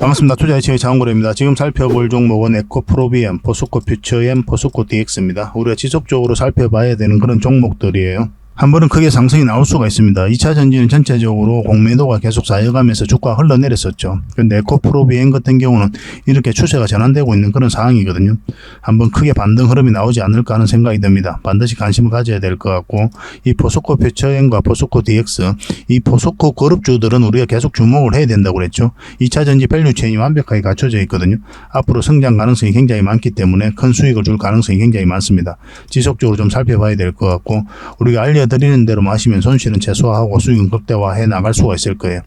반갑습니다. 투자이치의 장원고래입니다. 지금 살펴볼 종목은 에코프로비엠, 포스코퓨처엠, 포스코DX입니다. 우리가 지속적으로 살펴봐야 되는 그런 종목들이에요. 한 번은 크게 상승이 나올 수가 있습니다. 2차 전지는 전체적으로 공매도가 계속 쌓여가면서 주가가 흘러내렸었죠. 그런데 에코프로비엠 같은 경우는 이렇게 추세가 전환되고 있는 그런 상황이거든요. 한번 크게 반등 흐름이 나오지 않을까 하는 생각이 듭니다. 반드시 관심을 가져야 될 것 같고, 이 포스코퓨처엠과 포스코DX, 이 포스코 그룹주들은 우리가 계속 주목을 해야 된다고 그랬죠. 2차 전지 밸류체인이 완벽하게 갖춰져 있거든요. 앞으로 성장 가능성이 굉장히 많기 때문에 큰 수익을 줄 가능성이 굉장히 많습니다. 지속적으로 좀 살펴봐야 될 것 같고, 우리가 알려드리는 대로 마시면 손실은 최소화하고 수익은 극대화해 나갈 수가 있을 거예요.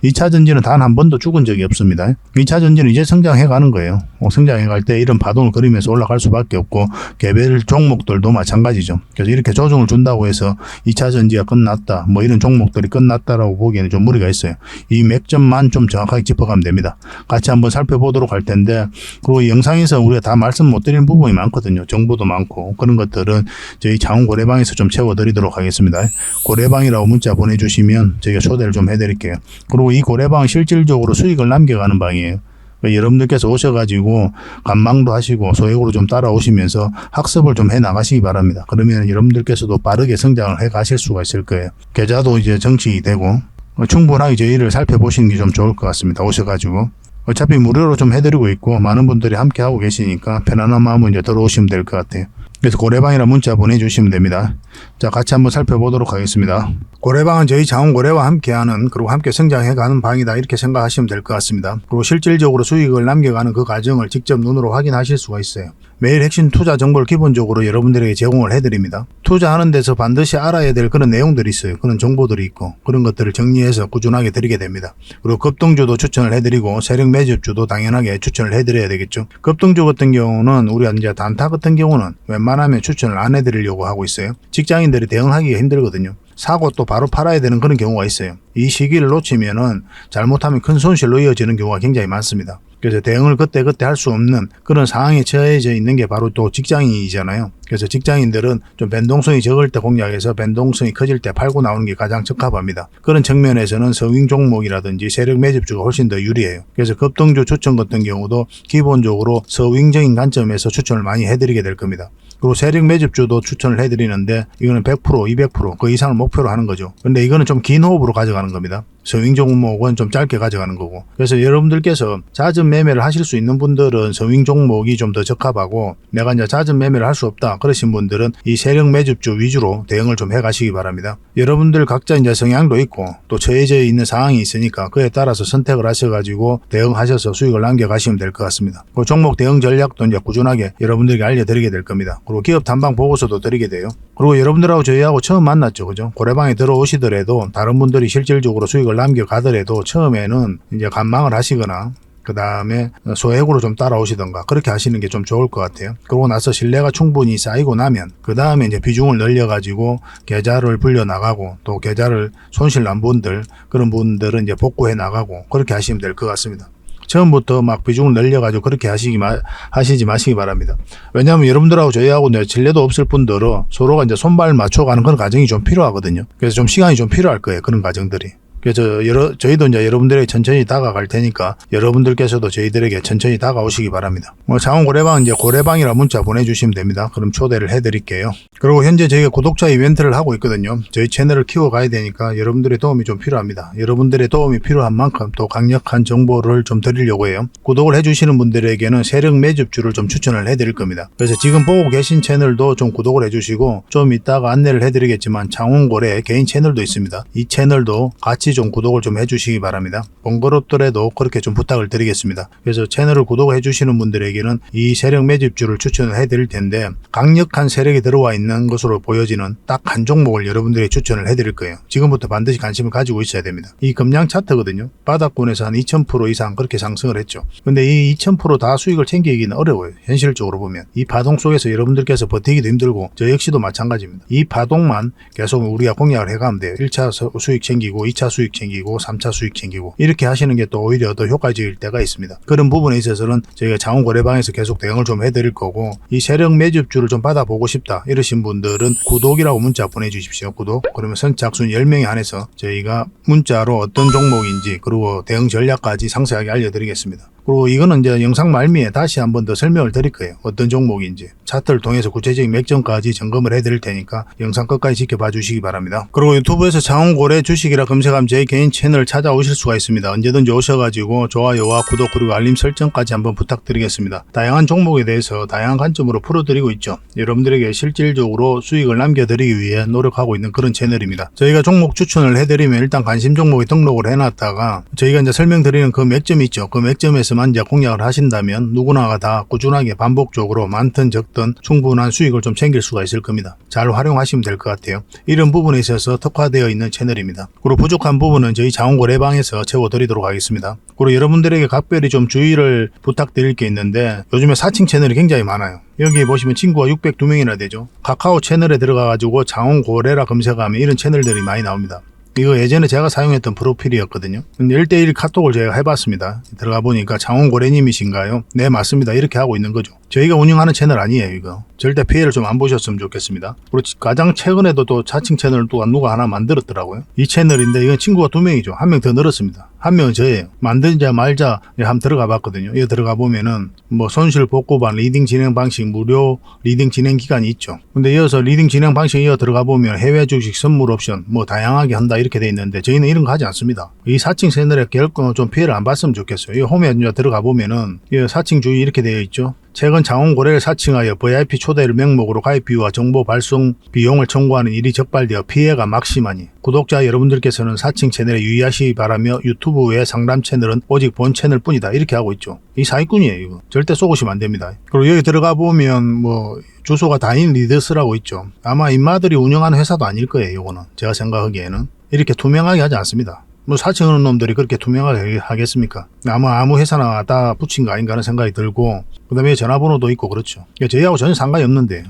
2차 전지는 단 한 번도 죽은 적이 없습니다. 2차 전지는 이제 성장해 가는 거예요. 성장해 갈 때 이런 파동을 그리면서 올라갈 수밖에 없고, 개별 종목들도 마찬가지죠. 그래서 이렇게 조정을 준다고 해서 2차 전지가 끝났다, 뭐 이런 종목들이 끝났다라고 보기에는 좀 무리가 있어요. 이 맥점만 좀 정확하게 짚어가면 됩니다. 같이 한번 살펴보도록 할 텐데, 그리고 이 영상에서 우리가 다 말씀 못 드리는 부분이 많거든요. 정보도 많고, 그런 것들은 저희 장원고래방에서 좀 채워드리도록 하겠습니다. 고래방이라고 문자 보내주시면 저희가 초대를 좀 해드릴게요. 그리고 이 고래방은 실질적으로 수익을 남겨가는 방이에요. 그러니까 여러분들께서 오셔가지고 관망도 하시고 소액으로 좀 따라오시면서 학습을 좀 해 나가시기 바랍니다. 그러면 여러분들께서도 빠르게 성장을 해 가실 수가 있을 거예요. 계좌도 이제 정식이 되고 충분하게 저희를 살펴보시는 게 좀 좋을 것 같습니다. 오셔가지고. 어차피 무료로 좀 해드리고 있고 많은 분들이 함께 하고 계시니까 편안한 마음으로 이제 들어오시면 될 것 같아요. 그래서 고래방이라 문자 보내주시면 됩니다. 자, 같이 한번 살펴보도록 하겠습니다. 고래방은 저희 장원고래와 함께하는, 그리고 함께 성장해가는 방이다, 이렇게 생각하시면 될 것 같습니다. 그리고 실질적으로 수익을 남겨가는 그 과정을 직접 눈으로 확인하실 수가 있어요. 매일 핵심 투자 정보를 기본적으로 여러분들에게 제공을 해드립니다. 투자하는 데서 반드시 알아야 될 그런 내용들이 있어요. 그런 정보들이 있고 그런 것들을 정리해서 꾸준하게 드리게 됩니다. 그리고 급등주도 추천을 해드리고 세력 매집주도 당연하게 추천을 해드려야 되겠죠. 급등주 같은 경우는 우리가 이제 단타 같은 경우는 웬만하면 추천을 안 해드리려고 하고 있어요. 직장인들이 대응하기가 힘들거든요. 사고 또 바로 팔아야 되는 그런 경우가 있어요. 이 시기를 놓치면은 잘못하면 큰 손실로 이어지는 경우가 굉장히 많습니다. 그래서 대응을 그때그때 할 수 없는 그런 상황에 처해져 있는 게 바로 또 직장인이잖아요. 그래서 직장인들은 좀 변동성이 적을 때 공략해서 변동성이 커질 때 팔고 나오는 게 가장 적합합니다. 그런 측면에서는 서윙 종목이라든지 세력 매집주가 훨씬 더 유리해요. 그래서 급등주 추천 같은 경우도 기본적으로 서윙적인 관점에서 추천을 많이 해드리게 될 겁니다. 그리고 세력 매집주도 추천을 해드리는데 이거는 100%, 200% 그 이상을 목표로 하는 거죠. 근데 이거는 좀 긴 호흡으로 가져가는 겁니다. 서윙 종목은 좀 짧게 가져가는 거고. 그래서 여러분들께서 잦은 매매를 하실 수 있는 분들은 서윙 종목이 좀 더 적합하고, 내가 이제 잦은 매매를 할 수 없다 그러신 분들은 이 세력 매집주 위주로 대응을 좀 해가시기 바랍니다. 여러분들 각자 이제 성향도 있고 또 처해져 있는 상황이 있으니까 그에 따라서 선택을 하셔가지고 대응하셔서 수익을 남겨가시면 될 것 같습니다. 그 종목 대응 전략도 이제 꾸준하게 여러분들에게 알려드리게 될 겁니다. 그리고 기업 탐방 보고서도 드리게 돼요. 그리고 여러분들하고 저희하고 처음 만났죠, 그죠? 고래방에 들어오시더라도 다른 분들이 실질적으로 수익을 남겨가더라도 처음에는 이제 관망을 하시거나 그 다음에 소액으로 좀 따라오시던가 그렇게 하시는 게 좀 좋을 것 같아요. 그러고 나서 신뢰가 충분히 쌓이고 나면 그 다음에 이제 비중을 늘려가지고 계좌를 불려 나가고, 또 계좌를 손실 난 분들, 그런 분들은 이제 복구해 나가고 그렇게 하시면 될 것 같습니다. 처음부터 막 비중을 늘려가지고 그렇게 하시지 마시기 바랍니다. 왜냐하면 여러분들하고 저희하고 신뢰도 없을 분들은 서로가 이제 손발 맞춰가는 그런 과정이 좀 필요하거든요. 그래서 좀 시간이 좀 필요할 거예요, 그런 과정들이. 그래서 저희도 이제 여러분들에게 천천히 다가갈 테니까 여러분들께서도 저희들에게 천천히 다가오시기 바랍니다. 장원고래방 이제 고래방이라 문자 보내주시면 됩니다. 그럼 초대를 해드릴게요. 그리고 현재 저희가 구독자 이벤트를 하고 있거든요. 저희 채널을 키워가야 되니까 여러분들의 도움이 좀 필요합니다. 여러분들의 도움이 필요한 만큼 또 강력한 정보를 좀 드리려고 해요. 구독을 해주시는 분들에게는 세력 매집주를 좀 추천을 해드릴 겁니다. 그래서 지금 보고 계신 채널도 좀 구독을 해주시고, 좀 이따가 안내를 해드리겠지만 장원고래 개인 채널도 있습니다. 이 채널도 같이 좀 구독을 좀 해주시기 바랍니다. 번거롭더라도 그렇게 좀 부탁을 드리겠습니다. 그래서 채널을 구독해 주시는 분들에게는 이 세력 매집주를 추천을 해드릴 텐데, 강력한 세력이 들어와 있는 것으로 보여지는 딱 한 종목을 여러분들에게 추천을 해드릴 거예요. 지금부터 반드시 관심을 가지고 있어야 됩니다. 이 금량 차트거든요. 바닥권에서 한 2000% 이상 그렇게 상승을 했죠. 근데 이 2000% 다 수익을 챙기기는 어려워요. 현실적으로 보면 이 파동 속에서 여러분들께서 버티기도 힘들고 저 역시도 마찬가지입니다. 이 파동만 계속 우리가 공략을 해가면 돼요. 1차 수익 챙기고 2차 수익 수익 챙기고 3차 수익 챙기고 이렇게 하시는 게 또 오히려 더 효과적일 때가 있습니다. 그런 부분에 있어서는 저희가 자원거래방에서 계속 대응을 좀 해드릴 거고, 이 세력 매집주를 좀 받아보고 싶다 이러신 분들은 구독이라고 문자 보내주십시오. 구독. 그러면 선착순 10명에 한해서 저희가 문자로 어떤 종목인지 그리고 대응 전략까지 상세하게 알려드리겠습니다. 그리고 이거는 이제 영상 말미에 다시 한 번 더 설명을 드릴 거예요. 어떤 종목인지 차트를 통해서 구체적인 맥점까지 점검을 해드릴 테니까 영상 끝까지 지켜봐 주시기 바랍니다. 그리고 유튜브에서 자원거래 주식이라 검색하면 제 개인 채널 찾아오실 수가 있습니다. 언제든지 오셔가지고 좋아요와 구독 그리고 알림 설정까지 한번 부탁드리겠습니다. 다양한 종목에 대해서 다양한 관점으로 풀어드리고 있죠. 여러분들에게 실질적으로 수익을 남겨드리기 위해 노력하고 있는 그런 채널입니다. 저희가 종목 추천을 해드리면 일단 관심 종목에 등록을 해놨다가 저희가 이제 설명드리는 그 맥점이 있죠. 그 맥점에서 이제 공략을 하신다면 누구나가 다 꾸준하게 반복적으로 많든 적든 충분한 수익을 좀 챙길 수가 있을 겁니다. 잘 활용하시면 될 것 같아요. 이런 부분에 있어서 특화되어 있는 채널입니다. 그리고 부족한 부분은 저희 자원거래방에서 채워드리도록 하겠습니다. 그리고 여러분들에게 각별히 좀 주의를 부탁드릴 게 있는데, 요즘에 사칭 채널이 굉장히 많아요. 여기 보시면 친구가 602명이나 되죠. 카카오 채널에 들어가가지고 자원거래라 검색하면 이런 채널들이 많이 나옵니다. 이거 예전에 제가 사용했던 프로필이었거든요. 근데 1대1 카톡을 제가 해봤습니다. 들어가 보니까 자원고래님이신가요? 네, 맞습니다. 이렇게 하고 있는 거죠. 저희가 운영하는 채널 아니에요, 이거. 절대 피해를 좀 안 보셨으면 좋겠습니다. 그리고 가장 최근에도 또 자칭 채널을 또 누가 하나 만들었더라고요. 이 채널인데 이건 친구가 2명이죠. 1명 더 늘었습니다. 한 명은 저예요. 만들자 말자 한번 들어가 봤거든요. 여기 들어가 보면은 뭐 손실 복구반, 리딩 진행 방식, 무료 리딩 진행 기간이 있죠. 근데 이어서 리딩 진행 방식 이어 들어가 보면 해외 주식 선물 옵션 뭐 다양하게 한다 이렇게 돼 있는데 저희는 이런 거 하지 않습니다. 이 사칭 채널에 결코 좀 피해를 안 봤으면 좋겠어요. 이 홈에 들어가 보면은 이 사칭 주의 이렇게 되어 있죠. 최근 자원거래를 사칭하여 VIP 초대를 명목으로 가입 비유와 정보 발송 비용을 청구하는 일이 적발되어 피해가 막심하니 구독자 여러분들께서는 사칭 채널에 유의하시기 바라며 유튜브의 상담 채널은 오직 본 채널 뿐이다 이렇게 하고 있죠. 이 사기꾼이에요. 이거 절대 속으시면 안 됩니다. 그리고 여기 들어가 보면 뭐 주소가 다인 리더스라고 있죠. 아마 인마들이 운영하는 회사도 아닐 거예요. 이거는 제가 생각하기에는 이렇게 투명하게 하지 않습니다. 뭐 사칭하는 놈들이 그렇게 투명하게 하겠습니까? 아마 아무 회사나 다 붙인 거 아닌가 하는 생각이 들고, 그 다음에 전화번호도 있고 그렇죠. 저희하고 전혀 상관이 없는데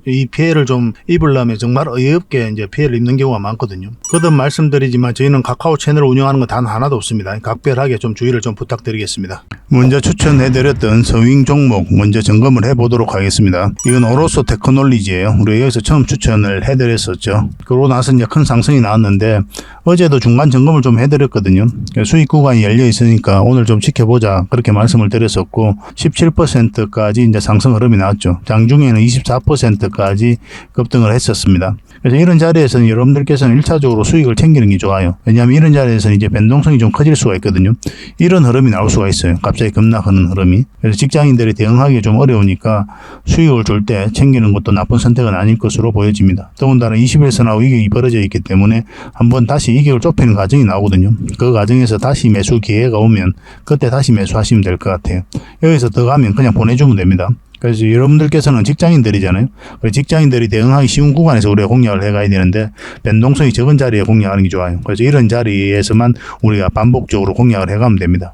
이 피해를 좀 입으려면 정말 어이없게 이제 피해를 입는 경우가 많거든요. 거듭 말씀드리지만 저희는 카카오 채널을 운영하는 건 단 하나도 없습니다. 각별하게 좀 주의를 좀 부탁드리겠습니다. 먼저 추천해드렸던 서윙 종목 먼저 점검을 해보도록 하겠습니다. 이건 오로소 테크놀리지예요. 우리 여기서 처음 추천을 해드렸었죠. 그러고 나서 이제 큰 상승이 나왔는데 어제도 중간 점검을 좀 해드렸거든요. 수익 구간이 열려 있으니까 오늘 좀 지켜보자 그렇게 말씀을 드렸었고 17%까지 이제 상승 흐름이 나왔죠. 장중에는 24%까지 급등을 했었습니다. 그래서 이런 자리에서는 여러분들께서는 1차적으로 수익을 챙기는 게 좋아요. 왜냐하면 이런 자리에서는 이제 변동성이 좀 커질 수가 있거든요. 이런 흐름이 나올 수가 있어요. 갑자기 급락하는 흐름이. 그래서 직장인들이 대응하기 좀 어려우니까 수익을 줄 때 챙기는 것도 나쁜 선택은 아닐 것으로 보여집니다. 더군다나 20일선하고 이격이 벌어져 있기 때문에 한번 다시 이격을 좁히는 과정이 나오거든요. 그 과정에서 다시 매수 기회가 오면 그때 다시 매수하시면 될 것 같아요. 여기서 더 가면 그냥 보내주면 됩니다. 그래서 여러분들께서는 직장인들이잖아요. 직장인들이 대응하기 쉬운 구간에서 우리가 공략을 해가야 되는데 변동성이 적은 자리에 공략하는 게 좋아요. 그래서 이런 자리에서만 우리가 반복적으로 공략을 해가면 됩니다.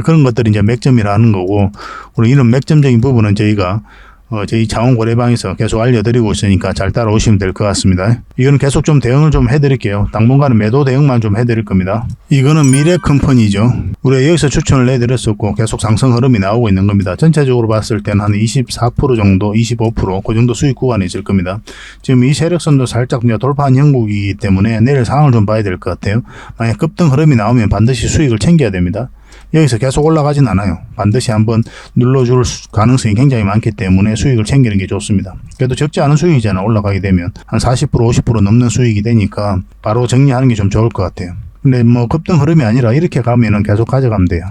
그런 것들이 이제 맥점이라는 거고, 우리 이런 맥점적인 부분은 저희가 저희 자원거래방에서 계속 알려드리고 있으니까 잘 따라오시면 될 것 같습니다. 이거는 계속 좀 대응을 좀 해드릴게요. 당분간은 매도 대응만 좀 해드릴 겁니다. 이거는 미래컴퍼니죠. 우리가 여기서 추천을 해드렸었고 계속 상승 흐름이 나오고 있는 겁니다. 전체적으로 봤을 때는 한 24% 정도, 25% 그 정도 수익 구간이 있을 겁니다. 지금 이 세력선도 살짝 돌파한 형국이기 때문에 내일 상황을 좀 봐야 될 것 같아요. 만약 급등 흐름이 나오면 반드시 수익을 챙겨야 됩니다. 여기서 계속 올라가진 않아요. 반드시 한번 눌러줄 가능성이 굉장히 많기 때문에 수익을 챙기는 게 좋습니다. 그래도 적지 않은 수익이잖아. 올라가게 되면 한 40% 50% 넘는 수익이 되니까 바로 정리하는 게 좀 좋을 것 같아요. 근데 뭐 급등 흐름이 아니라 이렇게 가면은 계속 가져가면 돼요.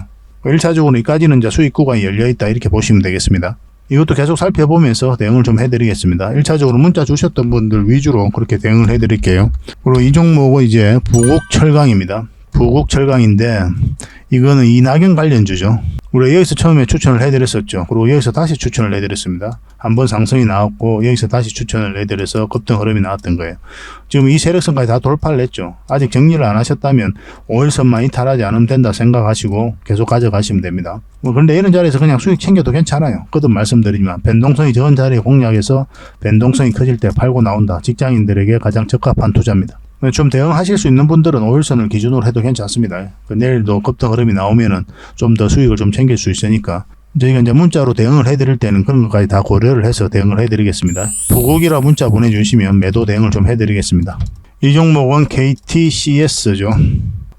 1차적으로 여기까지는 이제 수익 구간이 열려있다 이렇게 보시면 되겠습니다. 이것도 계속 살펴보면서 대응을 좀 해드리겠습니다. 1차적으로 문자 주셨던 분들 위주로 그렇게 대응을 해드릴게요. 그리고 이 종목은 이제 부국철강입니다. 부국철강인데 이거는 이낙연 관련주죠. 우리가 여기서 처음에 추천을 해드렸었죠. 그리고 여기서 다시 추천을 해드렸습니다. 한번 상승이 나왔고 여기서 다시 추천을 해드려서 급등 흐름이 나왔던 거예요. 지금 이 세력선까지 다 돌파를 했죠. 아직 정리를 안 하셨다면 5일선만 이탈하지 않으면 된다 생각하시고 계속 가져가시면 됩니다. 그런데 이런 자리에서 그냥 수익 챙겨도 괜찮아요. 거듭 말씀드리지만 변동성이 적은 자리에 공략해서 변동성이 커질 때 팔고 나온다. 직장인들에게 가장 적합한 투자입니다. 좀 대응하실 수 있는 분들은 5일선을 기준으로 해도 괜찮습니다. 내일도 급등 흐름이 나오면은 좀 더 수익을 좀 챙길 수 있으니까 저희가 이제 문자로 대응을 해드릴 때는 그런 것까지 다 고려를 해서 대응을 해드리겠습니다. 부국이라 문자 보내주시면 매도 대응을 좀 해드리겠습니다. 이 종목은 KTCS죠.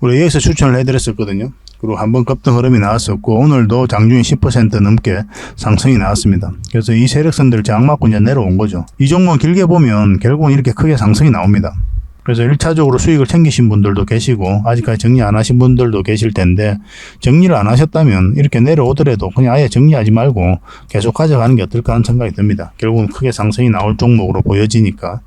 우리 여기서 추천을 해드렸었거든요. 그리고 한번 급등 흐름이 나왔었고 오늘도 장중에 10% 넘게 상승이 나왔습니다. 그래서 이 세력선들 장맞고 이제 내려온 거죠. 이 종목 길게 보면 결국은 이렇게 크게 상승이 나옵니다. 그래서 1차적으로 수익을 챙기신 분들도 계시고 아직까지 정리 안 하신 분들도 계실 텐데 정리를 안 하셨다면 이렇게 내려오더라도 그냥 아예 정리하지 말고 계속 가져가는 게 어떨까 하는 생각이 듭니다. 결국은 크게 상승이 나올 종목으로 보여지니까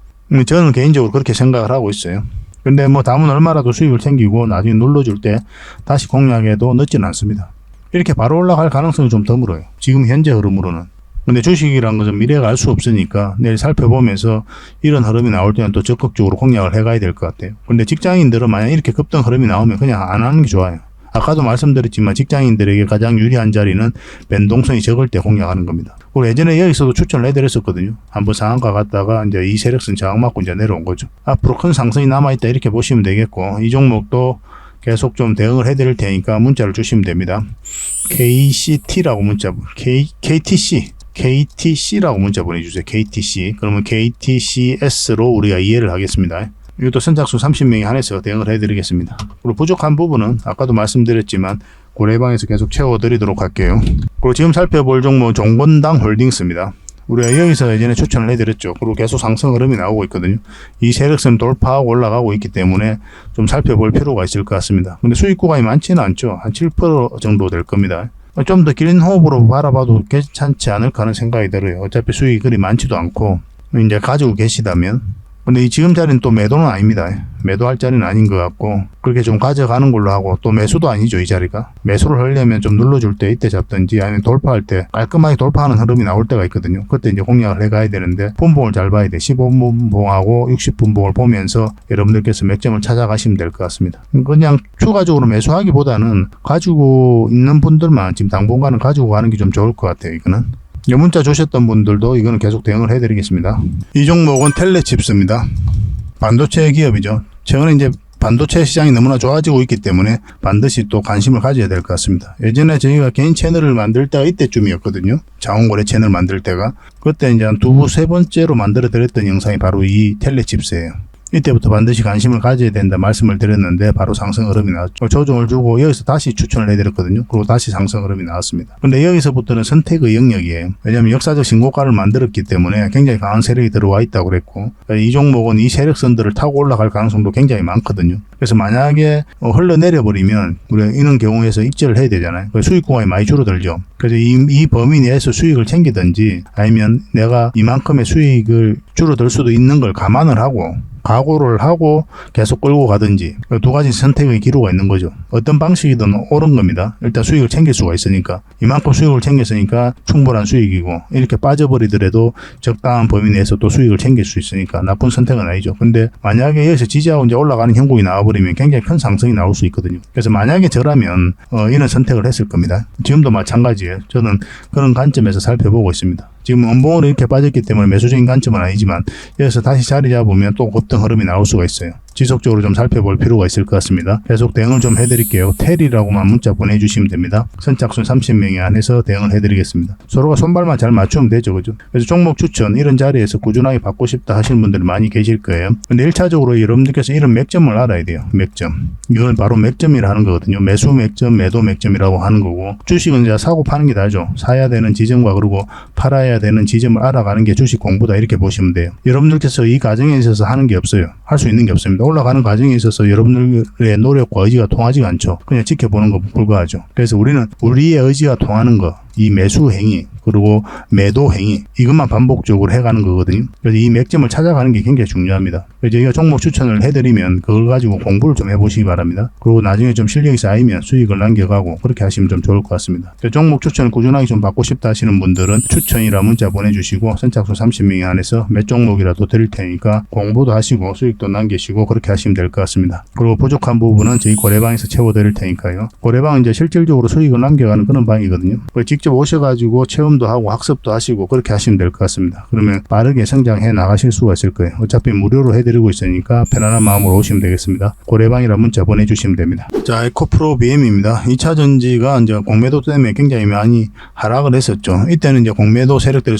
저는 개인적으로 그렇게 생각을 하고 있어요. 근데 뭐 다음은 얼마라도 수익을 챙기고 나중에 눌러줄 때 다시 공략해도 늦지는 않습니다. 이렇게 바로 올라갈 가능성이 좀 드물어요. 지금 현재 흐름으로는. 근데 주식이란 것은 미래가 알 수 없으니까 내일 살펴보면서 이런 흐름이 나올 때는 또 적극적으로 공략을 해가야 될 것 같아요. 근데 직장인들은 만약 이렇게 급등 흐름이 나오면 그냥 안 하는 게 좋아요. 아까도 말씀드렸지만 직장인들에게 가장 유리한 자리는 변동성이 적을 때 공략하는 겁니다. 그리고 예전에 여기서도 추천을 해드렸었거든요. 한번 상한가 갔다가 이제 이 세력선 저항 맞고 이제 내려온 거죠. 앞으로 큰 상승이 남아있다 이렇게 보시면 되겠고 이 종목도 계속 좀 대응을 해드릴 테니까 문자를 주시면 됩니다. KCT라고 문자, KTC라고 문자 보내주세요. KTC. 그러면 KTCS로 우리가 이해를 하겠습니다. 이것도 선착순 30명에 한해서 대응을 해드리겠습니다. 그리고 부족한 부분은 아까도 말씀드렸지만 고래방에서 계속 채워드리도록 할게요. 그리고 지금 살펴볼 종목 종건당 홀딩스입니다. 우리가 여기서 예전에 추천을 해드렸죠. 그리고 계속 상승 흐름이 나오고 있거든요. 이 세력선 돌파하고 올라가고 있기 때문에 좀 살펴볼 필요가 있을 것 같습니다. 근데 수익 구간이 많지는 않죠. 한 7% 정도 될 겁니다. 좀 더 긴 호흡으로 바라봐도 괜찮지 않을까 하는 생각이 들어요. 어차피 수익이 그리 많지도 않고 이제 가지고 계시다면. 근데 이 지금 자리는 또 매도는 아닙니다. 매도할 자리는 아닌 것 같고 그렇게 좀 가져가는 걸로 하고 또 매수도 아니죠. 이 자리가. 매수를 하려면 좀 눌러줄 때 이때 잡든지 아니면 돌파할 때 깔끔하게 돌파하는 흐름이 나올 때가 있거든요. 그때 이제 공략을 해가야 되는데 분봉을 잘 봐야 돼. 15분봉하고 60분봉을 보면서 여러분들께서 맥점을 찾아가시면 될 것 같습니다. 그냥 추가적으로 매수하기보다는 가지고 있는 분들만 지금 당분간은 가지고 가는 게 좀 좋을 것 같아요. 이거는. 문자 주셨던 분들도 이거는 계속 대응을 해드리겠습니다. 이 종목은 텔레칩스입니다. 반도체 기업이죠. 최근에 이제 반도체 시장이 너무나 좋아지고 있기 때문에 반드시 또 관심을 가져야 될 것 같습니다. 예전에 저희가 개인 채널을 만들 때가 이때쯤이었거든요. 자원거래 채널 만들 때가. 그때 이제 한 세 번째로 만들어 드렸던 영상이 바로 이 텔레칩스예요. 이때부터 반드시 관심을 가져야 된다 말씀을 드렸는데 바로 상승 흐름이 나왔죠. 조정을 주고 여기서 다시 추천을 해드렸거든요. 그리고 다시 상승 흐름이 나왔습니다. 근데 여기서부터는 선택의 영역이에요. 왜냐하면 역사적 신고가를 만들었기 때문에 굉장히 강한 세력이 들어와 있다고 그랬고 이 종목은 이 세력선들을 타고 올라갈 가능성도 굉장히 많거든요. 그래서 만약에 흘러내려버리면 우리가 이런 경우에서 익절을 해야 되잖아요. 수익 구간이 많이 줄어들죠. 그래서 이 범위 내에서 수익을 챙기든지 아니면 내가 이만큼의 수익을 줄어들 수도 있는 걸 감안을 하고 각오를 하고 계속 끌고 가든지 두 가지 선택의 기로가 있는 거죠. 어떤 방식이든 옳은 겁니다. 일단 수익을 챙길 수가 있으니까 이만큼 수익을 챙겼으니까 충분한 수익이고 이렇게 빠져버리더라도 적당한 범위 내에서 또 수익을 챙길 수 있으니까 나쁜 선택은 아니죠. 근데 만약에 여기서 지지하고 이제 올라가는 형국이 나와버리면 굉장히 큰 상승이 나올 수 있거든요. 그래서 만약에 저라면 이런 선택을 했을 겁니다. 지금도 마찬가지예요. 저는 그런 관점에서 살펴보고 있습니다. 지금 원봉으로 이렇게 빠졌기 때문에 매수적인 관점은 아니지만 여기서 다시 자리 잡으면 또 급등 흐름이 나올 수가 있어요. 지속적으로 좀 살펴볼 필요가 있을 것 같습니다. 계속 대응을 좀 해드릴게요. 텔이라고만 문자 보내주시면 됩니다. 선착순 30명에 한해서 대응을 해드리겠습니다. 서로가 손발만 잘 맞추면 되죠. 그죠? 그래서 종목 추천 이런 자리에서 꾸준하게 받고 싶다 하시는 분들이 많이 계실 거예요. 근데 1차적으로 여러분들께서 이런 맥점을 알아야 돼요. 맥점. 이건 바로 맥점이라 하는 거거든요. 매수 맥점, 매도 맥점이라고 하는 거고 주식은 이제 사고 파는 게 다죠. 사야 되는 지점과 그리고 팔아야 되는 지점을 알아가는 게 주식 공부다 이렇게 보시면 돼요. 여러분들께서 이 과정에 있어서 하는 게 없어요. 할 수 있는 게 없습니다. 올라가는 과정에 있어서 여러분들의 노력과 의지가 통하지가 않죠. 그냥 지켜보는 거 불과하죠. 그래서 우리는 우리의 의지가 통하는 거, 이 매수 행위 그리고 매도 행위 이것만 반복적으로 해가는 거거든요. 그래서 이 맥점을 찾아가는 게 굉장히 중요합니다. 그래서 저희가 종목 추천을 해드리면 그걸 가지고 공부를 좀 해보시기 바랍니다. 그리고 나중에 좀 실력이 쌓이면 수익을 남겨가고 그렇게 하시면 좀 좋을 것 같습니다. 종목 추천을 꾸준하게 좀 받고 싶다 하시는 분들은 추천이라 문자 보내주시고 선착순 30명에 한해서 몇 종목이라도 드릴 테니까 공부도 하시고 수익도 남기시고 그렇게 하시면 될 것 같습니다. 그리고 부족한 부분은 저희 고래방에서 채워드릴 테니까요. 고래방은 이제 실질적으로 수익을 남겨가는 그런 방이거든요. 직접 직접 오셔가지고 체험도 하고 학습도 하시고 그렇게 하시면 될 것 같습니다. 그러면 빠르게 성장해 나가실 수가 있을 거예요. 어차피 무료로 해드리고 있으니까 편안한 마음으로 오시면 되겠습니다. 고래방이라 문자 보내주시면 됩니다. 자, 에코프로 BM입니다. 2차 전지가 이제 공매도 때문에 굉장히 많이 하락을 했었죠. 이때는 이제 공매도 세력들이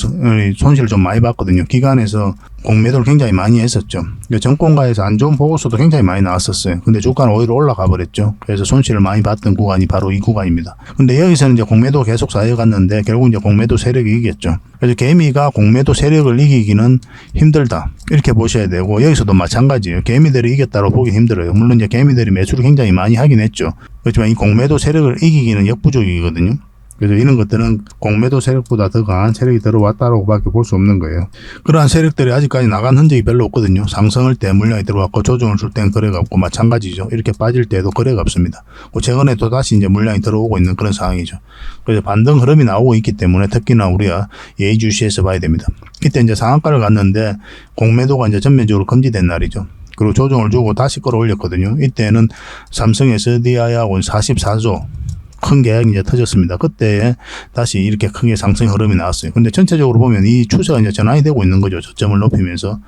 손실을 좀 많이 봤거든요. 기관에서 공매도를 굉장히 많이 했었죠. 정권가에서 안 좋은 보고서도 굉장히 많이 나왔었어요. 근데 주가는 오히려 올라가 버렸죠. 그래서 손실을 많이 봤던 구간이 바로 이 구간입니다. 근데 여기서는 이제 공매도 계속 쌓여갔는데 결국 이제 공매도 세력이 이겼죠. 그래서 개미가 공매도 세력을 이기기는 힘들다. 이렇게 보셔야 되고 여기서도 마찬가지예요. 개미들이 이겼다고 보기 힘들어요. 물론 이제 개미들이 매수를 굉장히 많이 하긴 했죠. 그렇지만 이 공매도 세력을 이기기는 역부족이거든요. 그래서 이런 것들은 공매도 세력보다 더 강한 세력이 들어왔다라고 밖에 볼 수 없는 거예요. 그러한 세력들이 아직까지 나간 흔적이 별로 없거든요. 상승할 때 물량이 들어왔고 조정을 줄 땐 거래가 없고 마찬가지죠. 이렇게 빠질 때도 거래가 없습니다. 최근에 또 다시 이제 물량이 들어오고 있는 그런 상황이죠. 그래서 반등 흐름이 나오고 있기 때문에 특히나 우리가 예의주시해서 봐야 됩니다. 이때 이제 상한가를 갔는데 공매도가 이제 전면적으로 금지된 날이죠. 그리고 조정을 주고 다시 끌어올렸거든요. 이때는 삼성 SDI하고 44조 큰 계약이 이제 터졌습니다. 그때 다시 이렇게 크게 상승 흐름이 나왔어요. 근데 전체적으로 보면 이 추세가 이제 전환이 되고 있는 거죠. 저점을 높이면서.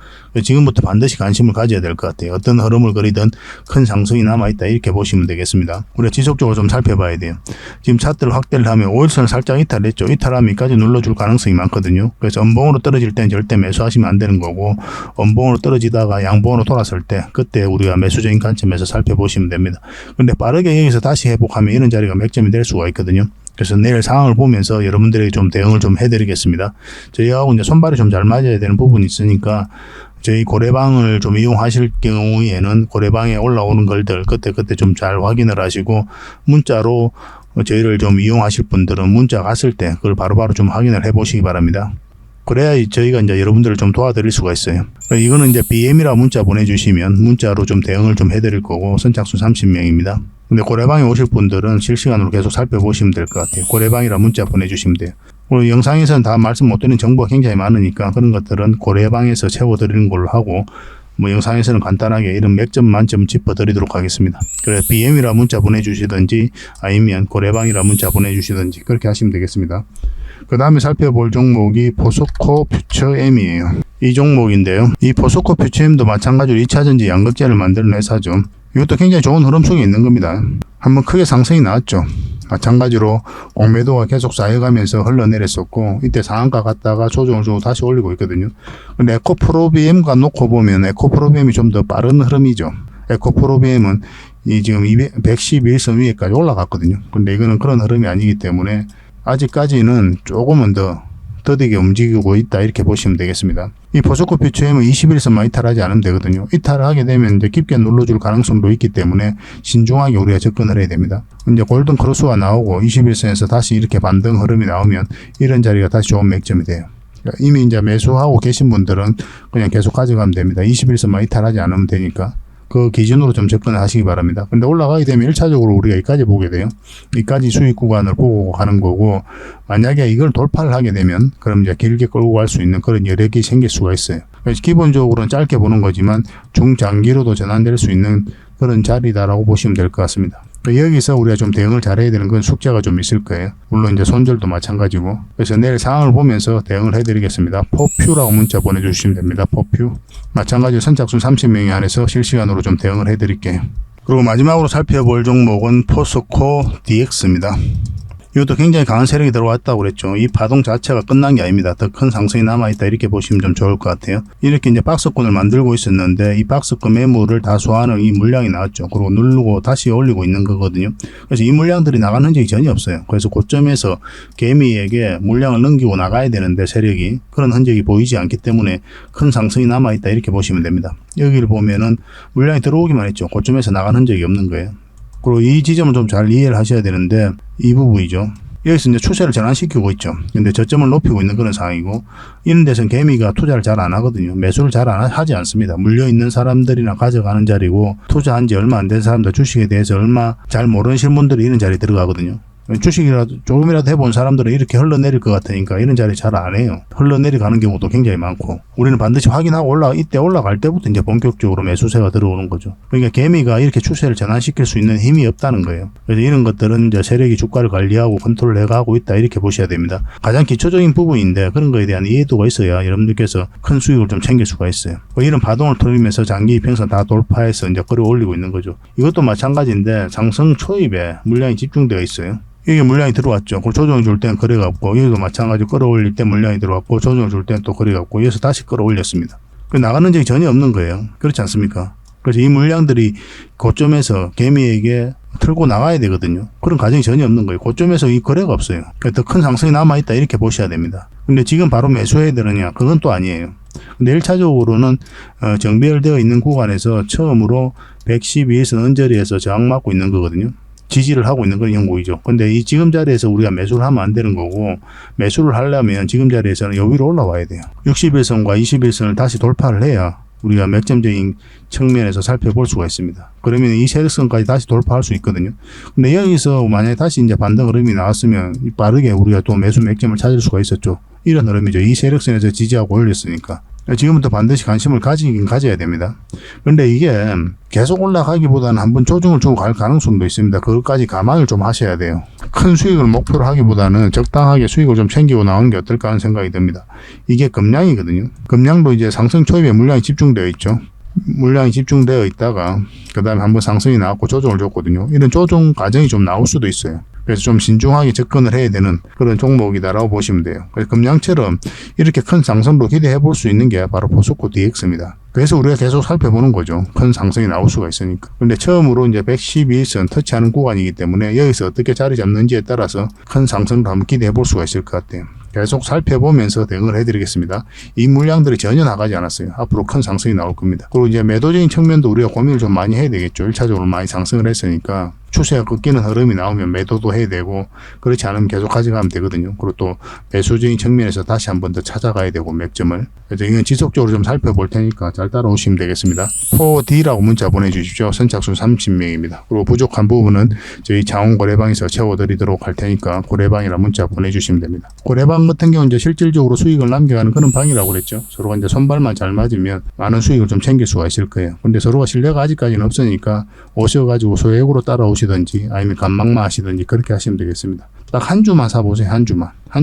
지금부터 반드시 관심을 가져야 될 것 같아요. 어떤 흐름을 그리든 큰 상승이 남아있다. 이렇게 보시면 되겠습니다. 우리가 지속적으로 좀 살펴봐야 돼요. 지금 차트를 확대를 하면 5일선을 살짝 이탈했죠. 이탈하면 여기까지 눌러줄 가능성이 많거든요. 그래서 음봉으로 떨어질 때는 절대 매수하시면 안 되는 거고 음봉으로 떨어지다가 양봉으로 돌았을 때 그때 우리가 매수적인 관점에서 살펴보시면 됩니다. 근데 빠르게 여기서 다시 회복하면 이런 자리가 맥점이 될 수가 있거든요. 그래서 내일 상황을 보면서 여러분들에게 좀 대응을 좀 해드리겠습니다. 저희하고 이제 손발이 좀 잘 맞아야 되는 부분이 있으니까 저희 고래방을 좀 이용하실 경우에는 고래방에 올라오는 걸들 그때 좀 잘 확인을 하시고 문자로 저희를 좀 이용하실 분들은 문자 갔을 때 그걸 바로바로 좀 확인을 해 보시기 바랍니다. 그래야 저희가 이제 여러분들을 좀 도와드릴 수가 있어요. 이거는 이제 BM이라 문자 보내주시면 문자로 좀 대응을 좀 해드릴 거고 선착순 30명입니다. 근데 고래방에 오실 분들은 실시간으로 계속 살펴보시면 될 것 같아요. 고래방이라 문자 보내주시면 돼요. 그리고 영상에서는 다 말씀 못 드리는 정보가 굉장히 많으니까 그런 것들은 고래방에서 채워드리는 걸로 하고 영상에서는 간단하게 이런 맥점 만점 짚어드리도록 하겠습니다. 그래 BM이라 문자 보내주시든지 아니면 고래방이라 문자 보내주시든지 그렇게 하시면 되겠습니다. 그 다음에 살펴볼 종목이 포스코 퓨처엠이에요. 이 종목인데요. 이 포스코 퓨처엠도 마찬가지로 2차전지 양극재를 만드는 회사죠. 이것도 굉장히 좋은 흐름 속에 있는 겁니다. 한번 크게 상승이 나왔죠. 마찬가지로 공매도가 계속 쌓여가면서 흘러내렸었고 이때 상한가 갔다가 조정을 주고 다시 올리고 있거든요. 근데 에코프로비엠과 놓고 보면 에코프로비엠이 좀 더 빠른 흐름이죠. 에코프로비엠은 이 지금 111선 위에까지 올라갔거든요. 근데 이거는 그런 흐름이 아니기 때문에 아직까지는 조금은 더 더디게 움직이고 있다 이렇게 보시면 되겠습니다. 이 포스코 퓨처엠은 21선만 이탈하지 않으면 되거든요. 이탈을 하게 되면 이제 깊게 눌러줄 가능성도 있기 때문에 신중하게 우리가 접근을 해야 됩니다. 이제 골든 크로스가 나오고 21선에서 다시 이렇게 반등 흐름이 나오면 이런 자리가 다시 좋은 맥점이 돼요. 이미 이제 매수하고 계신 분들은 그냥 계속 가져가면 됩니다. 21선만 이탈하지 않으면 되니까. 그 기준으로 좀 접근을 하시기 바랍니다. 근데 올라가게 되면 1차적으로 우리가 여기까지 보게 돼요. 여기까지 수익 구간을 보고 가는 거고, 만약에 이걸 돌파를 하게 되면, 그럼 이제 길게 끌고 갈 수 있는 그런 여력이 생길 수가 있어요. 그래서 기본적으로는 짧게 보는 거지만, 중장기로도 전환될 수 있는 그런 자리다라고 보시면 될 것 같습니다. 여기서 우리가 좀 대응을 잘해야 되는 건 숙제가 좀 있을 거예요. 물론 이제 손절도 마찬가지고. 그래서 내일 상황을 보면서 대응을 해드리겠습니다. 포퓨라고 문자 보내주시면 됩니다. 포퓨. 마찬가지로 선착순 30명이 안에서 실시간으로 좀 대응을 해드릴게요. 그리고 마지막으로 살펴볼 종목은 포스코 DX입니다. 이것도 굉장히 강한 세력이 들어왔다고 그랬죠. 이 파동 자체가 끝난 게 아닙니다. 더 큰 상승이 남아있다 이렇게 보시면 좀 좋을 것 같아요. 이렇게 이제 박스권을 만들고 있었는데 이 박스권 매물을 다 소화하는 이 물량이 나왔죠. 그리고 누르고 다시 올리고 있는 거거든요. 그래서 이 물량들이 나가는 흔적이 전혀 없어요. 그래서 고점에서 개미에게 물량을 넘기고 나가야 되는데 세력이 그런 흔적이 보이지 않기 때문에 큰 상승이 남아있다 이렇게 보시면 됩니다. 여기를 보면은 물량이 들어오기만 했죠. 고점에서 나간 흔적이 없는 거예요. 그리고 이 지점을 좀 잘 이해를 하셔야 되는데 이 부분이죠. 여기서 이제 추세를 전환시키고 있죠. 근데 저점을 높이고 있는 그런 상황이고 이런 데서는 개미가 투자를 잘 안 하거든요. 매수를 잘 하지 않습니다. 물려있는 사람들이나 가져가는 자리고 투자한 지 얼마 안 된 사람들 주식에 대해서 얼마 잘 모르시는 분들이 이런 자리에 들어가거든요. 주식이라도 조금이라도 해본 사람들은 이렇게 흘러내릴 것 같으니까 이런 자리 잘 안 해요. 흘러내려가는 경우도 굉장히 많고, 우리는 반드시 확인하고 이때 올라갈 때부터 이제 본격적으로 매수세가 들어오는 거죠. 그러니까 개미가 이렇게 추세를 전환시킬 수 있는 힘이 없다는 거예요. 그래서 이런 것들은 이제 세력이 주가를 관리하고 컨트롤 해가고 있다, 이렇게 보셔야 됩니다. 가장 기초적인 부분인데 그런 거에 대한 이해도가 있어야 여러분들께서 큰 수익을 좀 챙길 수가 있어요. 이런 바동을 터리면서 장기 이평선 다 돌파해서 이제 끌어올리고 있는 거죠. 이것도 마찬가지인데 상승 초입에 물량이 집중되어 있어요. 이게 물량이 들어왔죠. 그럼 조정을 줄 때는 거래가 없고, 여기도 마찬가지로 끌어올릴 때 물량이 들어왔고, 조정을 줄 때는 또 거래가 없고, 여기서 다시 끌어올렸습니다. 나가는 적이 전혀 없는 거예요. 그렇지 않습니까? 그래서 이 물량들이 고점에서 개미에게 틀고 나가야 되거든요. 그런 과정이 전혀 없는 거예요. 고점에서 이 거래가 없어요. 더 큰 상승이 남아있다, 이렇게 보셔야 됩니다. 근데 지금 바로 매수해야 되느냐? 그건 또 아니에요. 근데 1차적으로는 정배열되어 있는 구간에서 처음으로 112에서 언저리에서 저항 맞고 있는 거거든요. 지지를 하고 있는 그런 형국이죠. 근데 이 지금 자리에서 우리가 매수를 하면 안 되는 거고, 매수를 하려면 지금 자리에서는 요 위로 올라와야 돼요. 61선과 21선을 다시 돌파를 해야 우리가 맥점적인 측면에서 살펴볼 수가 있습니다. 그러면 이 세력선까지 다시 돌파할 수 있거든요. 근데 여기서 만약에 다시 이제 반등 흐름이 나왔으면 빠르게 우리가 또 매수 맥점을 찾을 수가 있었죠. 이런 흐름이죠. 이 세력선에서 지지하고 올렸으니까. 지금부터 반드시 관심을 가져야 됩니다. 그런데 이게 계속 올라가기보다는 한번 조정을 주고 갈 가능성도 있습니다. 그것까지 감안을 좀 하셔야 돼요. 큰 수익을 목표로 하기보다는 적당하게 수익을 좀 챙기고 나오는 게 어떨까 하는 생각이 듭니다. 이게 금량이거든요. 금량도 이제 상승 초입에 물량이 집중되어 있죠. 물량이 집중되어 있다가 그 다음에 한번 상승이 나왔고 조정을 줬거든요. 이런 조정 과정이 좀 나올 수도 있어요. 그래서 좀 신중하게 접근을 해야 되는 그런 종목이다라고 보시면 돼요. 그래서 금량처럼 이렇게 큰 상승도 기대해 볼 수 있는 게 바로 포스코 DX입니다. 그래서 우리가 계속 살펴보는 거죠. 큰 상승이 나올 수가 있으니까. 근데 처음으로 이제 112선 터치하는 구간이기 때문에 여기서 어떻게 자리 잡는지에 따라서 큰 상승도 한번 기대해 볼 수가 있을 것 같아요. 계속 살펴보면서 대응을 해드리겠습니다. 이 물량들이 전혀 나가지 않았어요. 앞으로 큰 상승이 나올 겁니다. 그리고 이제 매도적인 측면도 우리가 고민을 좀 많이 해야 되겠죠. 1차적으로 많이 상승을 했으니까 추세가 꺾이는 흐름이 나오면 매도도 해야 되고, 그렇지 않으면 계속 가져가면 되거든요. 그리고 또 매수적인 측면에서 다시 한 번 더 찾아가야 되고, 맥점을. 그래서 이건 지속적으로 좀 살펴볼 테니까 잘 따라오시면 되겠습니다. 4D라고 문자 보내주십시오. 선착순 30명입니다. 그리고 부족한 부분은 저희 장원 고래방에서 채워드리도록 할 테니까 고래방이라 문자 보내주시면 됩니다. 고래방 같은 경우는 이제 실질적으로 수익을 남겨가는 그런 방이라고 그랬죠. 서로가 이제 손발만 잘 맞으면 많은 수익을 좀 챙길 수가 있을 거예요. 근데 서로가 신뢰가 아직까지는 없으니까 오셔가지고 소액으로 따라오시든지 아니면 간막마 하시든지 그렇게 하시면 되겠습니다. 딱 한 주만 사보세요. 한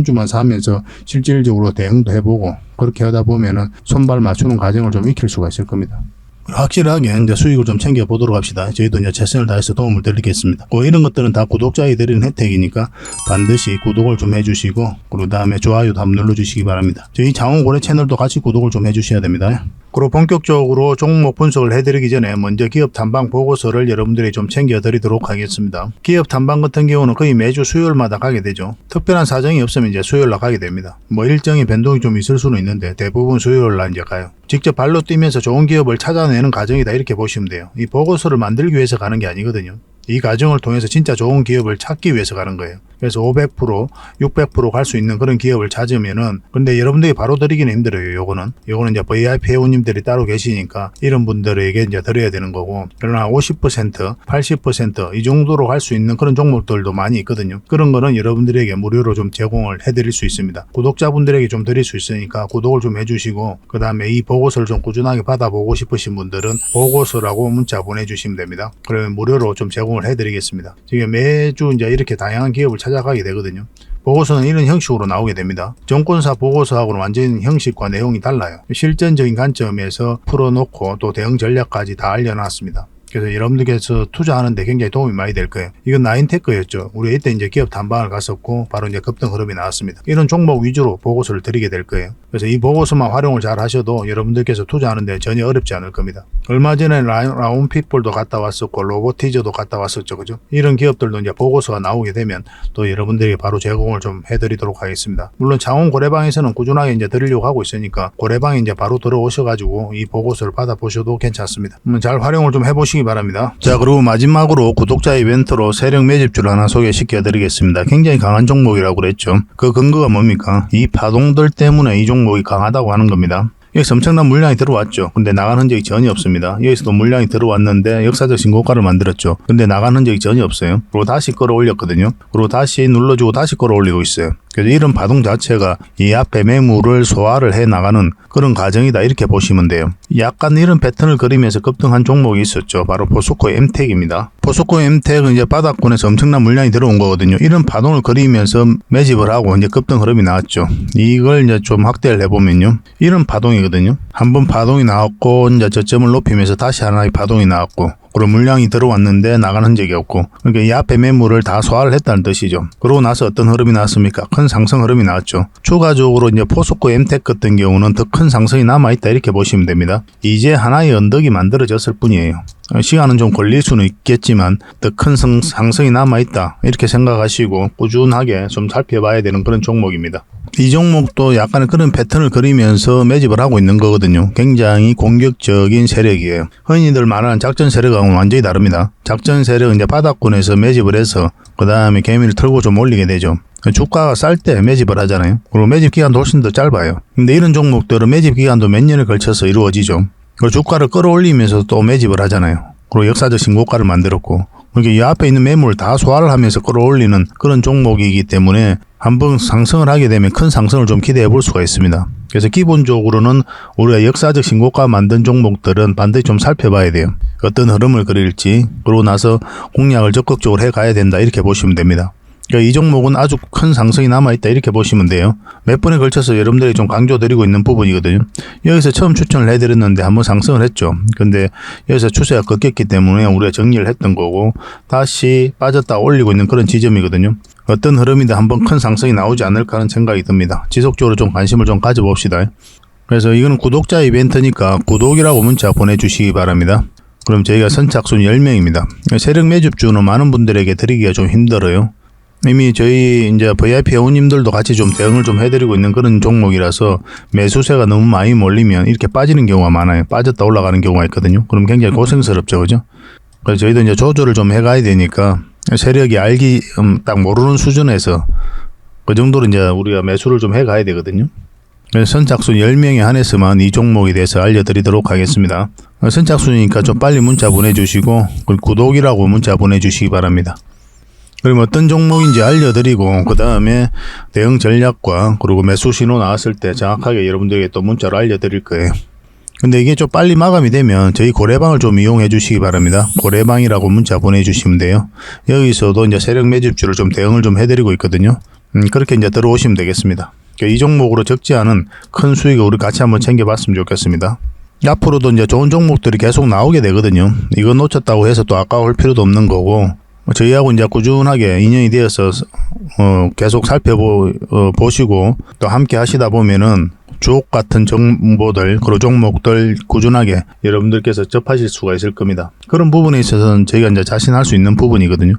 주만 사면서 실질적으로 대응도 해보고, 그렇게 하다 보면은 손발 맞추는 과정을 좀 익힐 수가 있을 겁니다. 확실하게 이제 수익을 좀 챙겨보도록 합시다. 저희도 이제 최선을 다해서 도움을 드리겠습니다. 이런 것들은 다 구독자에 드리는 혜택이니까 반드시 구독을 좀 해주시고, 그리고 다음에 좋아요도 한번 눌러주시기 바랍니다. 저희 장원고래 채널도 같이 구독을 좀 해주셔야 됩니다. 그리고 본격적으로 종목 분석을 해드리기 전에 먼저 기업 탐방 보고서를 여러분들이 좀 챙겨드리도록 하겠습니다. 기업 탐방 같은 경우는 거의 매주 수요일마다 가게 되죠. 특별한 사정이 없으면 이제 수요일날 가게 됩니다. 일정의 변동이 좀 있을 수는 있는데 대부분 수요일날 이제 가요. 직접 발로 뛰면서 좋은 기업을 찾아내는 과정이다, 이렇게 보시면 돼요. 이 보고서를 만들기 위해서 가는 게 아니거든요. 이 과정을 통해서 진짜 좋은 기업을 찾기 위해서 가는 거예요. 그래서 500%, 600% 갈 수 있는 그런 기업을 찾으면은, 근데 여러분들이 바로 드리기는 힘들어요. 요거는 이제 VIP 회원님들이 따로 계시니까 이런 분들에게 이제 드려야 되는 거고, 그러나 50%, 80% 이 정도로 갈 수 있는 그런 종목들도 많이 있거든요. 그런 거는 여러분들에게 무료로 좀 제공을 해드릴 수 있습니다. 구독자분들에게 좀 드릴 수 있으니까 구독을 좀 해주시고, 그 다음에 이 보고서를 좀 꾸준하게 받아보고 싶으신 분들은 보고서라고 문자 보내주시면 됩니다. 그러면 무료로 좀 제공을 해드리겠습니다. 지금 매주 이제 이렇게 다양한 기업을 찾아가게 되거든요. 보고서는 이런 형식으로 나오게 됩니다. 정권사 보고서하고는 완전 형식과 내용이 달라요. 실전적인 관점에서 풀어놓고 또 대응 전략까지 다 알려놨습니다. 그래서 여러분들께서 투자하는데 굉장히 도움이 많이 될 거예요. 이건 나인테크였죠. 우리 이때 이제 기업 탐방을 갔었고 바로 이제 급등 흐름이 나왔습니다. 이런 종목 위주로 보고서를 드리게 될 거예요. 그래서 이 보고서만 활용을 잘 하셔도 여러분들께서 투자하는데 전혀 어렵지 않을 겁니다. 얼마 전에 라운피플도 갔다 왔었고 로보티저도 갔다 왔었죠. 그죠? 이런 기업들도 이제 보고서가 나오게 되면 또 여러분들이 바로 제공을 좀 해드리도록 하겠습니다. 물론 장원 고래방에서는 꾸준하게 이제 드리려고 하고 있으니까 고래방에 이제 바로 들어오셔가지고 이 보고서를 받아보셔도 괜찮습니다. 잘 활용을 좀 해보시기 바랍니다. 자, 그리고 마지막으로 구독자 이벤트로 세력 매집주를 하나 소개시켜 드리겠습니다. 굉장히 강한 종목이라고 그랬죠. 그 근거가 뭡니까? 이 파동들 때문에 이 종목이 강하다고 하는 겁니다. 여기서 엄청난 물량이 들어왔죠. 근데 나간 흔적이 전혀 없습니다. 여기서도 물량이 들어왔는데 역사적 신고가를 만들었죠. 근데 나간 흔적이 전혀 없어요. 그리고 다시 끌어올렸거든요. 그리고 다시 눌러주고 다시 끌어올리고 있어요. 그래서 이런 파동 자체가 이 앞에 매물을 소화를 해 나가는 그런 과정이다, 이렇게 보시면 돼요. 약간 이런 패턴을 그리면서 급등한 종목이 있었죠. 바로 포스코 엠텍입니다. 포스코 엠텍은 이제 바닥권에서 엄청난 물량이 들어온 거거든요. 이런 파동을 그리면서 매집을 하고 이제 급등 흐름이 나왔죠. 이걸 이제 좀 확대를 해보면요, 이런 파동이거든요. 한번 파동이 나왔고 이제 저점을 높이면서 다시 하나의 파동이 나왔고, 그리고 물량이 들어왔는데 나간 흔적이 없고, 그러니까 이 앞에 매물을 다 소화를 했다는 뜻이죠. 그러고 나서 어떤 흐름이 나왔습니까? 큰 상승 흐름이 나왔죠. 추가적으로 이제 포스코 엠텍 같은 경우는 더 큰 상승이 남아있다, 이렇게 보시면 됩니다. 이제 하나의 언덕이 만들어졌을 뿐이에요. 시간은 좀 걸릴 수는 있겠지만 더 큰 상승이 남아있다, 이렇게 생각하시고 꾸준하게 좀 살펴봐야 되는 그런 종목입니다. 이 종목도 약간의 그런 패턴을 그리면서 매집을 하고 있는 거거든요. 굉장히 공격적인 세력이에요. 흔히들 말하는 작전 세력하고는 완전히 다릅니다. 작전 세력은 이제 바닥권에서 매집을 해서 그 다음에 개미를 털고 좀 올리게 되죠. 주가가 쌀 때 매집을 하잖아요. 그리고 매집 기간도 훨씬 더 짧아요. 근데 이런 종목들은 매집 기간도 몇 년에 걸쳐서 이루어지죠. 그리고 주가를 끌어올리면서 또 매집을 하잖아요. 그리고 역사적 신고가를 만들었고, 그러니까 이 앞에 있는 매물을 다 소화를 하면서 끌어올리는 그런 종목이기 때문에 한번 상승을 하게 되면 큰 상승을 좀 기대해 볼 수가 있습니다. 그래서 기본적으로는 우리가 역사적 신고가 만든 종목들은 반드시 좀 살펴봐야 돼요. 어떤 흐름을 그릴지, 그러고 나서 공략을 적극적으로 해 가야 된다, 이렇게 보시면 됩니다. 그러니까 이 종목은 아주 큰 상승이 남아있다, 이렇게 보시면 돼요. 몇 번에 걸쳐서 여러분들이 좀 강조드리고 있는 부분이거든요. 여기서 처음 추천을 해드렸는데 한번 상승을 했죠. 근데 여기서 추세가 꺾였기 때문에 우리가 정리를 했던 거고, 다시 빠졌다 올리고 있는 그런 지점이거든요. 어떤 흐름인데 한번 큰 상승이 나오지 않을까 하는 생각이 듭니다. 지속적으로 좀 관심을 좀 가져봅시다. 그래서 이거는 구독자 이벤트니까 구독이라고 문자 보내주시기 바랍니다. 그럼 저희가 선착순 10명입니다. 세력 매집주는 많은 분들에게 드리기가 좀 힘들어요. 이미 저희 이제 VIP 회원님들도 같이 좀 대응을 좀 해드리고 있는 그런 종목이라서 매수세가 너무 많이 몰리면 이렇게 빠지는 경우가 많아요. 빠졌다 올라가는 경우가 있거든요. 그럼 굉장히 고생스럽죠, 그죠? 그래서 저희도 이제 조절을 좀 해가야 되니까 세력이 알기 딱 모르는 수준에서 그 정도로 이제 우리가 매수를 좀 해가야 되거든요. 그래서 선착순 10명에 한해서만 이 종목에 대해서 알려드리도록 하겠습니다. 선착순이니까 좀 빨리 문자 보내주시고 구독이라고 문자 보내주시기 바랍니다. 그럼 어떤 종목인지 알려드리고 그 다음에 대응 전략과 그리고 매수 신호 나왔을 때 정확하게 여러분들에게 또 문자로 알려드릴 거예요. 근데 이게 좀 빨리 마감이 되면 저희 고래방을 좀 이용해 주시기 바랍니다. 고래방이라고 문자 보내주시면 돼요. 여기서도 이제 세력 매집주를 좀 대응을 좀 해드리고 있거든요. 그렇게 이제 들어오시면 되겠습니다. 이 종목으로 적지 않은 큰 수익을 우리 같이 한번 챙겨봤으면 좋겠습니다. 앞으로도 이제 좋은 종목들이 계속 나오게 되거든요. 이거 놓쳤다고 해서 또 아까울 필요도 없는 거고, 저희하고 이제 꾸준하게 인연이 되어서 계속 살펴보시고 또 함께 하시다 보면은 주옥 같은 정보들, 그리고 종목들 꾸준하게 여러분들께서 접하실 수가 있을 겁니다. 그런 부분에 있어서는 저희가 이제 자신할 수 있는 부분이거든요.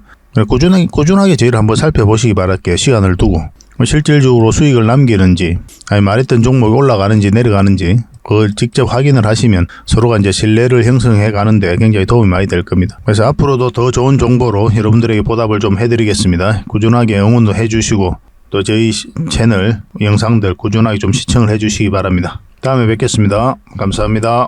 꾸준하게 저희를 한번 살펴보시기 바랄게요. 시간을 두고 실질적으로 수익을 남기는지, 아니 말했던 종목이 올라가는지 내려가는지 그걸 직접 확인을 하시면 서로가 이제 신뢰를 형성해 가는데 굉장히 도움이 많이 될 겁니다. 그래서 앞으로도 더 좋은 정보로 여러분들에게 보답을 좀 해드리겠습니다. 꾸준하게 응원도 해주시고 또 저희 채널 영상들 꾸준하게 좀 시청을 해주시기 바랍니다. 다음에 뵙겠습니다. 감사합니다.